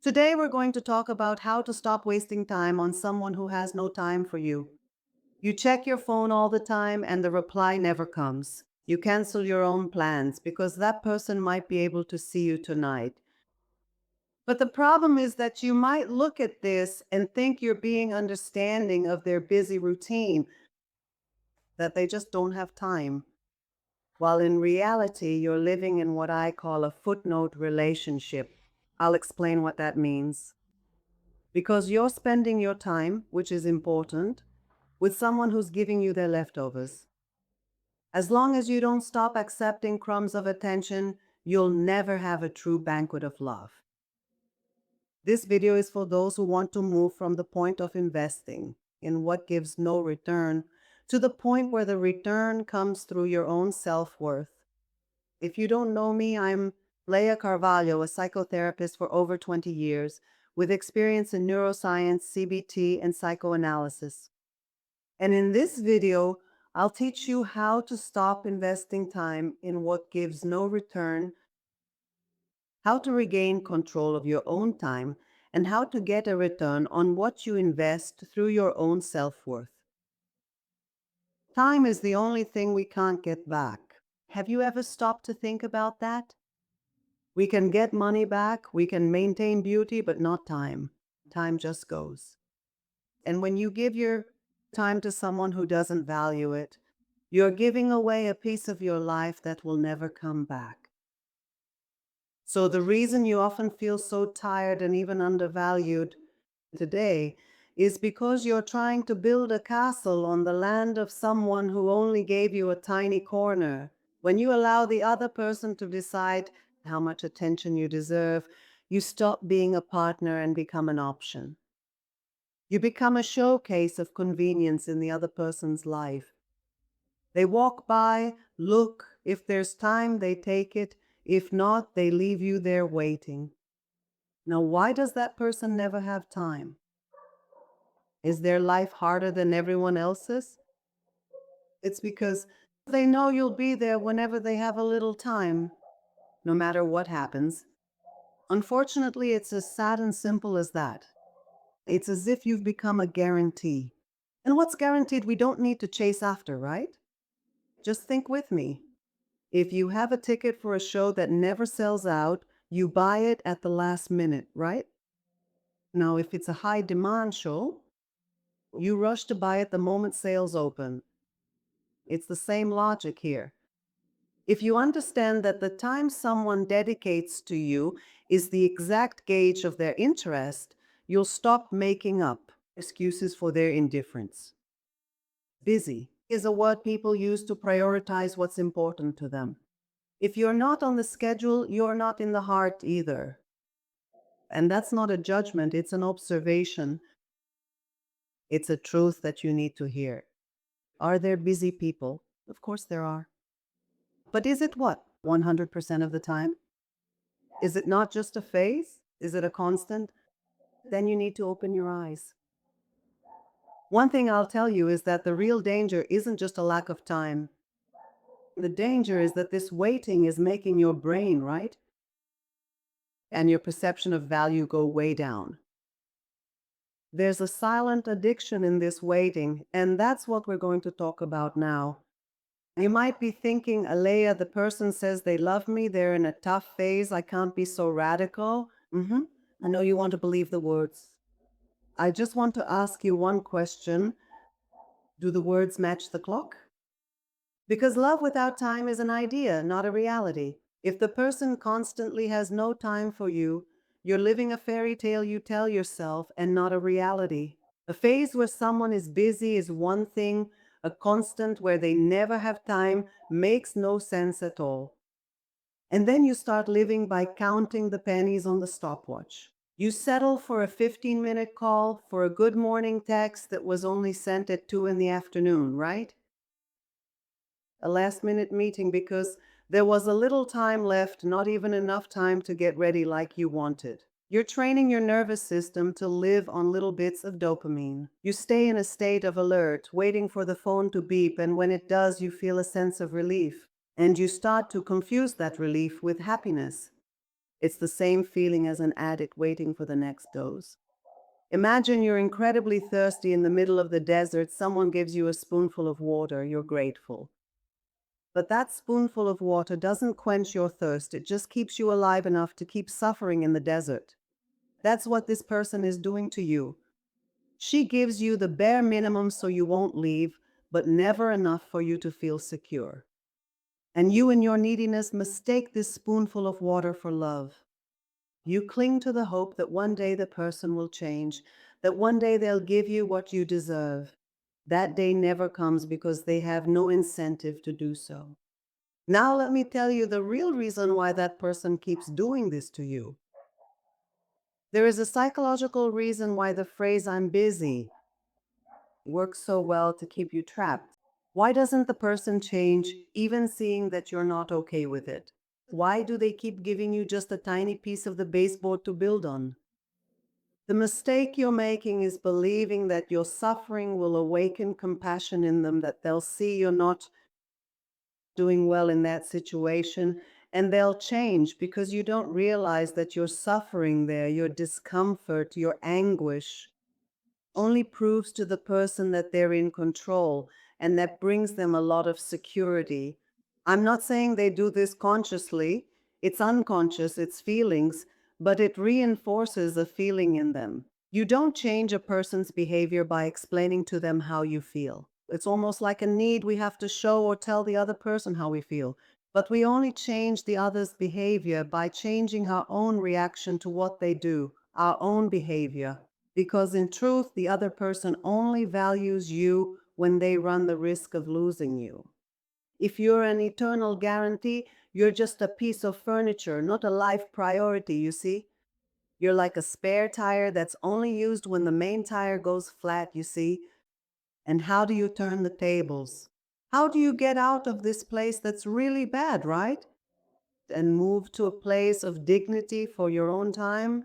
Today, we're going to talk about how to stop wasting time on someone who has no time for you. You check your phone all the time and the reply never comes. You cancel your own plans because that person might be able to see you tonight. But the problem is that you might look at this and think you're being understanding of their busy routine, that they just don't have time, while in reality, you're living in what I call a footnote relationship. I'll explain what that means. Because you're spending your time, which is important, with someone who's giving you their leftovers. As long as you don't stop accepting crumbs of attention, you'll never have a true banquet of love. This video is for those who want to move from the point of investing in what gives no return to the point where the return comes through your own self-worth. If you don't know me, I'm Léia Carvalho, a psychotherapist for over 20 years, with experience in neuroscience, CBT, and psychoanalysis. And in this video, I'll teach you how to stop investing time in what gives no return, how to regain control of your own time, and how to get a return on what you invest through your own self-worth. Time is the only thing we can't get back. Have you ever stopped to think about that? We can get money back, we can maintain beauty, but not time. Time just goes. And when you give your time to someone who doesn't value it, you're giving away a piece of your life that will never come back. So the reason you often feel so tired and even undervalued today is because you're trying to build a castle on the land of someone who only gave you a tiny corner. When you allow the other person to decide how much attention you deserve, you stop being a partner and become an option. You become a showcase of convenience in the other person's life. They walk by, look, if there's time, they take it. If not, they leave you there waiting. Now, why does that person never have time? Is their life harder than everyone else's? It's because they know you'll be there whenever they have a little time, no matter what happens. Unfortunately, it's as sad and simple as that. It's as if you've become a guarantee. And what's guaranteed we don't need to chase after, right? Just think with me. If you have a ticket for a show that never sells out, you buy it at the last minute, right? Now, if it's a high demand show, you rush to buy it the moment sales open. It's the same logic here. If you understand that the time someone dedicates to you is the exact gauge of their interest, you'll stop making up excuses for their indifference. Busy is a word people use to prioritize what's important to them. If you're not on the schedule, you're not in the heart either. And that's not a judgment, it's an observation. It's a truth that you need to hear. Are there busy people? Of course there are. But is it what? 100% of the time? Is it not just a phase? Is it a constant? Then you need to open your eyes. One thing I'll tell you is that the real danger isn't just a lack of time. The danger is that this waiting is making your brain, right? And your perception of value go way down. There's a silent addiction in this waiting, and that's what we're going to talk about now. You might be thinking, Alea, the person says they love me, they're in a tough phase, I can't be so radical. I know you want to believe the words. I just want to ask you one question. Do the words match the clock? Because love without time is an idea, not a reality. If the person constantly has no time for you, you're living a fairy tale you tell yourself and not a reality. A phase where someone is busy is one thing, a constant where they never have time makes no sense at all. And then you start living by counting the pennies on the stopwatch. You settle for a 15-minute call, for a good morning text that was only sent at 2 in the afternoon, right? A last-minute meeting because there was a little time left, not even enough time to get ready like you wanted. You're training your nervous system to live on little bits of dopamine. You stay in a state of alert, waiting for the phone to beep, and when it does, you feel a sense of relief. And you start to confuse that relief with happiness. It's the same feeling as an addict waiting for the next dose. Imagine you're incredibly thirsty in the middle of the desert. Someone gives you a spoonful of water. You're grateful. But that spoonful of water doesn't quench your thirst. It just keeps you alive enough to keep suffering in the desert. That's what this person is doing to you. She gives you the bare minimum so you won't leave, but never enough for you to feel secure. And you, in your neediness, mistake this spoonful of water for love. You cling to the hope that one day the person will change, that one day they'll give you what you deserve. That day never comes because they have no incentive to do so. Now, let me tell you the real reason why that person keeps doing this to you. There is a psychological reason why the phrase "I'm busy" works so well to keep you trapped. Why doesn't the person change, even seeing that you're not okay with it? Why do they keep giving you just a tiny piece of the baseboard to build on? The mistake you're making is believing that your suffering will awaken compassion in them, that they'll see you're not doing well in that situation, and they'll change because you don't realize that your suffering there, your discomfort, your anguish, only proves to the person that they're in control, and that brings them a lot of security. I'm not saying they do this consciously, it's unconscious, it's feelings, but it reinforces a feeling in them. You don't change a person's behavior by explaining to them how you feel. It's almost like a need we have to show or tell the other person how we feel. But we only change the other's behavior by changing our own reaction to what they do, our own behavior. Because in truth, the other person only values you when they run the risk of losing you. If you're an eternal guarantee, you're just a piece of furniture, not a life priority, you see? You're like a spare tire that's only used when the main tire goes flat, you see? And how do you turn the tables? How do you get out of this place that's really bad, right? And move to a place of dignity for your own time?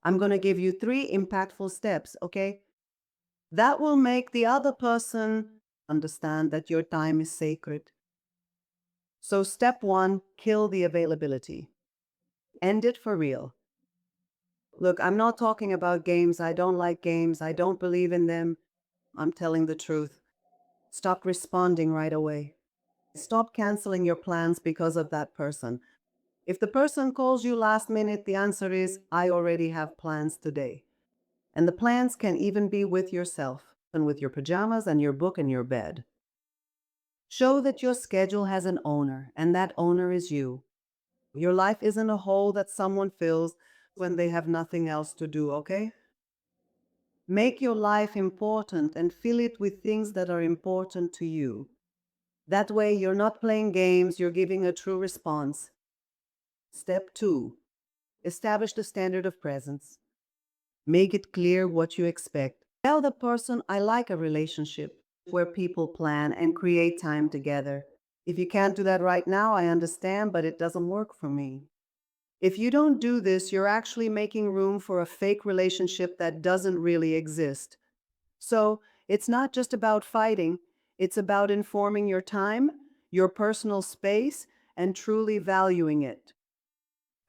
I'm going to give you 3 impactful steps, okay? That will make the other person understand that your time is sacred. So, step 1, kill the availability. End it for real. Look, I'm not talking about games. I don't like games. I don't believe in them. I'm telling the truth. Stop responding right away. Stop canceling your plans because of that person. If the person calls you last minute, the answer is, I already have plans today. And the plans can even be with yourself and with your pajamas and your book and your bed. Show that your schedule has an owner, and that owner is you. Your life isn't a hole that someone fills when they have nothing else to do, okay? Make your life important and fill it with things that are important to you. That way, you're not playing games, you're giving a true response. Step 2, establish the standard of presence. Make it clear what you expect. Tell the person, I like a relationship where people plan and create time together. If you can't do that right now, I understand, but it doesn't work for me. If you don't do this, you're actually making room for a fake relationship that doesn't really exist. So it's not just about fighting, it's about informing your time, your personal space, and truly valuing it.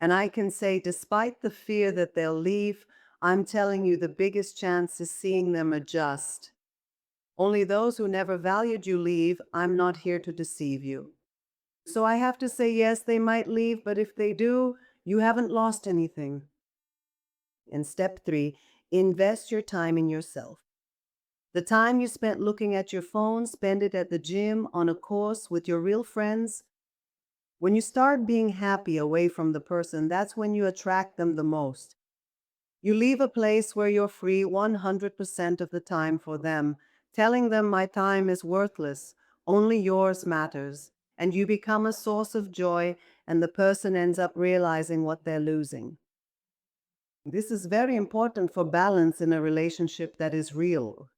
And I can say, despite the fear that they'll leave, I'm telling you the biggest chance is seeing them adjust. Only those who never valued you leave. I'm not here to deceive you. So I have to say, yes, they might leave, but if they do, you haven't lost anything. And step 3, invest your time in yourself. The time you spent looking at your phone, spend it at the gym, on a course, with your real friends. When you start being happy away from the person, that's when you attract them the most. You leave a place where you're free 100% of the time for them, telling them my time is worthless, only yours matters, and you become a source of joy, and the person ends up realizing what they're losing. This is very important for balance in a relationship that is real.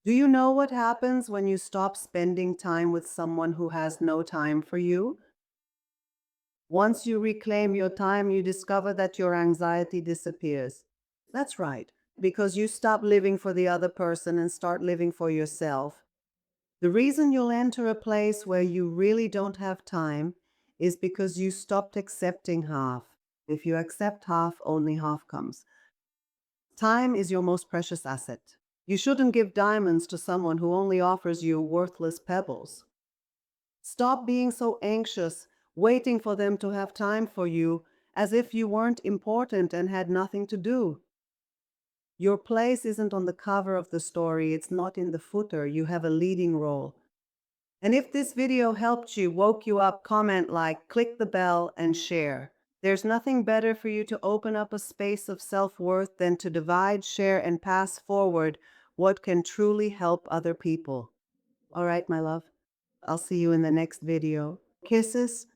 Do you know what happens when you stop spending time with someone who has no time for you? Once you reclaim your time, you discover that your anxiety disappears. That's right, because you stop living for the other person and start living for yourself. The reason you'll enter a place where you really don't have time is because you stopped accepting half. If you accept half, only half comes. Time is your most precious asset. You shouldn't give diamonds to someone who only offers you worthless pebbles. Stop being so anxious, waiting for them to have time for you, as if you weren't important and had nothing to do. Your place isn't on the cover of the story, it's not in the footer. You have a leading role. And if this video helped you, woke you up, comment, like, click the bell, and share. There's nothing better for you to open up a space of self-worth than to divide, share, and pass forward what can truly help other people. All right, my love. I'll see you in the next video. Kisses.